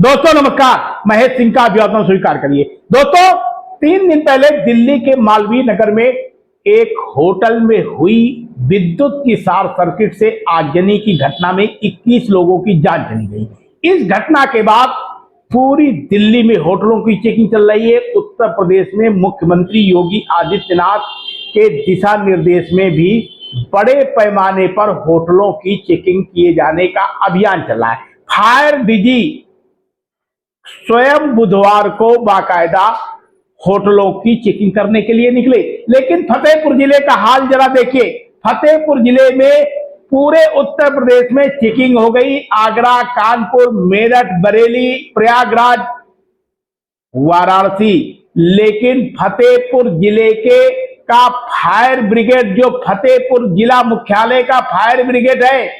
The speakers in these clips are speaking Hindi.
दोस्तों नमस्कार, महेश सिंह का अभिवादन स्वीकार करिए। दोस्तों 3 दिन पहले दिल्ली के मालवीय नगर में एक होटल में हुई विद्युत की शॉर्ट सर्किट से आगजनी की घटना में 21 लोगों की जान चली गई। इस घटना के बाद पूरी दिल्ली में होटलों की चेकिंग चल रही है। उत्तर प्रदेश में मुख्यमंत्री योगी आदित्यनाथ के दिशा निर्देश में भी बड़े पैमाने पर होटलों की चेकिंग किए जाने का अभियान चल रहा है। फायर डीजी स्वयं बुधवार को बाकायदा होटलों की चेकिंग करने के लिए निकले, लेकिन फतेहपुर जिले का हाल जरा देखिए। फतेहपुर जिले में पूरे उत्तर प्रदेश में चेकिंग हो गई। आगरा, कानपुर, मेरठ, बरेली, प्रयागराज, वाराणसी, लेकिन फतेहपुर जिले के का फायर ब्रिगेड, जो फतेहपुर जिला मुख्यालय का फायर ब्रिगेड है,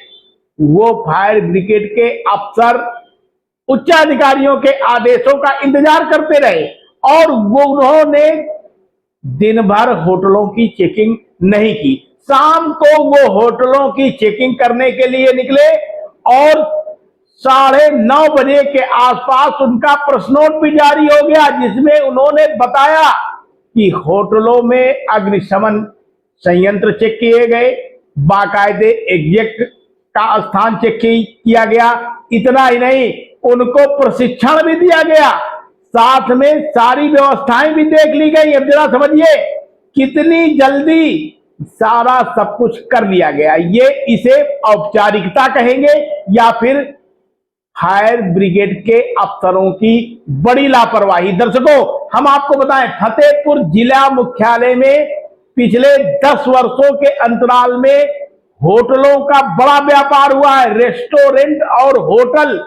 वो फायर ब्रिगेड के अफसर उच्च अधिकारियों के आदेशों का इंतजार करते रहे और वो उन्होंने दिन भर होटलों की चेकिंग नहीं की। शाम को वो होटलों की चेकिंग करने के लिए निकले और 9:30 बजे के आसपास उनका प्रेस नोट भी जारी हो गया, जिसमें उन्होंने बताया कि होटलों में अग्निशमन संयंत्र चेक किए गए, बाकायदे एग्जैक्ट का स्थान चेक किया गया। इतना ही नहीं, उनको प्रशिक्षण भी दिया गया, साथ में सारी व्यवस्थाएं भी देख ली गई। अब जरा समझिए कितनी जल्दी सारा सब कुछ कर लिया गया। ये इसे औपचारिकता कहेंगे या फिर फायर ब्रिगेड के अफसरों की बड़ी लापरवाही। दर्शकों, हम आपको बताएं, फतेहपुर जिला मुख्यालय में पिछले 10 वर्षों के अंतराल में होटलों का बड़ा व्यापार हुआ है। रेस्टोरेंट और होटल,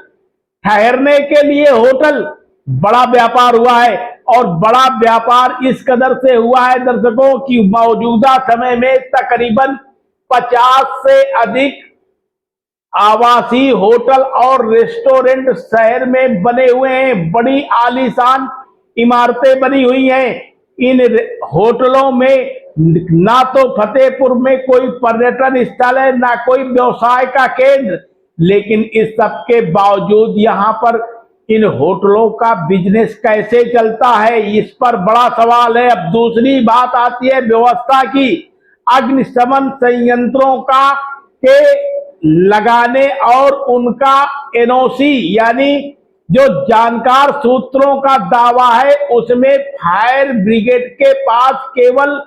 ठहरने के लिए होटल, बड़ा व्यापार हुआ है। और बड़ा व्यापार इस कदर से हुआ है दर्शकों कि मौजूदा समय में तकरीबन 50 से अधिक आवासीय होटल और रेस्टोरेंट शहर में बने हुए हैं। बड़ी आलीशान इमारतें बनी हुई हैं। इन होटलों में ना तो फतेहपुर में कोई पर्यटन स्थल है, ना कोई व्यवसाय का केंद्र, लेकिन इस सब के बावजूद यहाँ पर इन होटलों का बिजनेस कैसे चलता है, इस पर बड़ा सवाल है। अब दूसरी बात आती है व्यवस्था की। अग्निशमन संयंत्रों का के लगाने और उनका एनओसी, यानी जो जानकार सूत्रों का दावा है, उसमें फायर ब्रिगेड के पास केवल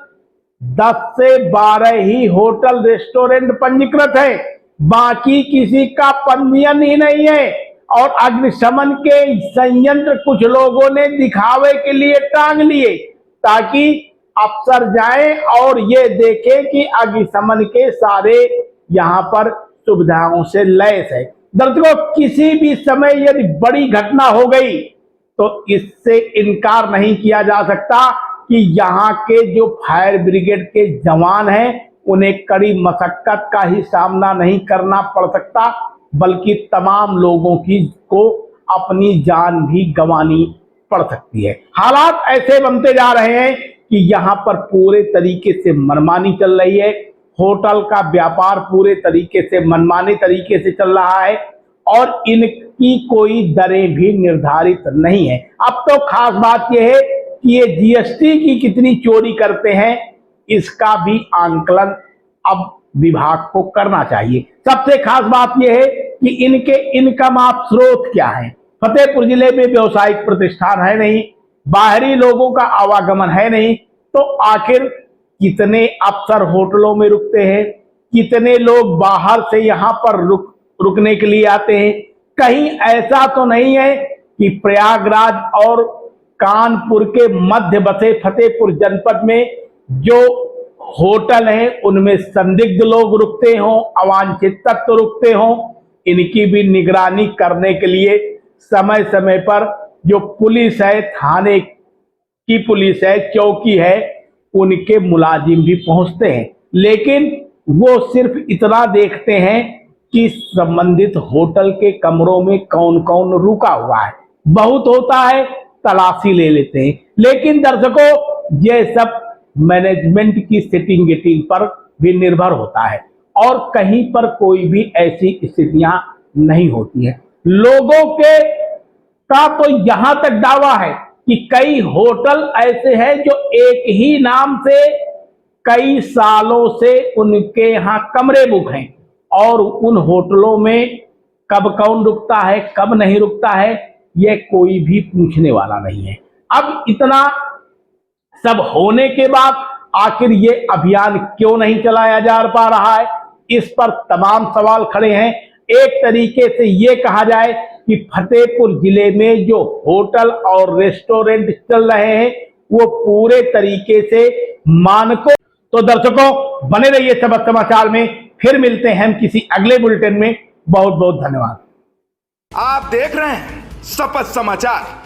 10 से 12 ही होटल रेस्टोरेंट पंजीकृत है, बाकी किसी का पंजीयन ही नहीं है। और अग्निशमन के संयंत्र कुछ लोगों ने दिखावे के लिए टांग लिए ताकि अफसर जाएं और ये देखें कि अग्निशमन के सारे यहाँ पर सुविधाओं से लैस है। दर्शकों, किसी भी समय यदि बड़ी घटना हो गई तो इससे इनकार नहीं किया जा सकता कि यहाँ के जो फायर ब्रिगेड के जवान हैं, उन्हें कड़ी मशक्कत का ही सामना नहीं करना पड़ सकता, बल्कि तमाम लोगों को अपनी जान भी गंवानी पड़ सकती है। हालात ऐसे बनते जा रहे हैं कि यहाँ पर पूरे तरीके से मनमानी चल रही है। होटल का व्यापार पूरे तरीके से मनमाने तरीके से चल रहा है और इनकी कोई दरें भी निर्धारित नहीं है। अब तो खास बात यह है कि ये जीएसटी की कितनी चोरी करते हैं, इसका भी आंकलन अब विभाग को करना चाहिए। सबसे खास बात यह है कि इनके इनकम ऑफ स्रोत क्या है। फतेहपुर जिले में व्यवसायिक प्रतिष्ठान है नहीं, बाहरी लोगों का आवागमन है नहीं, तो आखिर कितने अफसर होटलों में रुकते हैं, कितने लोग बाहर से यहाँ पर रुकने के लिए आते हैं। कहीं ऐसा तो नहीं है कि प्रयागराज और कानपुर के मध्य बसे फतेहपुर जनपद में जो होटल हैं उनमें संदिग्ध लोग रुकते हों, अवांछित तत्व रुकते हों। इनकी भी निगरानी करने के लिए समय समय पर जो पुलिस है, थाने की पुलिस है, चौकी है, उनके मुलाजिम भी पहुंचते हैं, लेकिन वो सिर्फ इतना देखते हैं कि संबंधित होटल के कमरों में कौन कौन रुका हुआ है। बहुत होता है तलाशी ले लेते हैं, लेकिन दर्शकों, ये सब मैनेजमेंट की सेटिंग गेटिंग पर भी निर्भर होता है और कहीं पर कोई भी ऐसी स्थितियां नहीं होती हैं। लोगों के का तो यहां तक दावा है कि कई होटल ऐसे हैं जो एक ही नाम से कई सालों से उनके यहां कमरे बुक हैं और उन होटलों में कब कौन रुकता है कब नहीं रुकता है यह कोई भी पूछने वाला नहीं है। अब इतना सब होने के बाद आखिर ये अभियान क्यों नहीं चलाया जा पा रहा है, इस पर तमाम सवाल खड़े हैं। एक तरीके से ये कहा जाए कि फतेहपुर जिले में जो होटल और रेस्टोरेंट चल रहे हैं वो पूरे तरीके से मानकों। तो दर्शकों बने रहिए सबक समाचार में, फिर मिलते हैं हम किसी अगले बुलेटिन में। बहुत बहुत धन्यवाद। आप देख रहे हैं शपथ समाचार।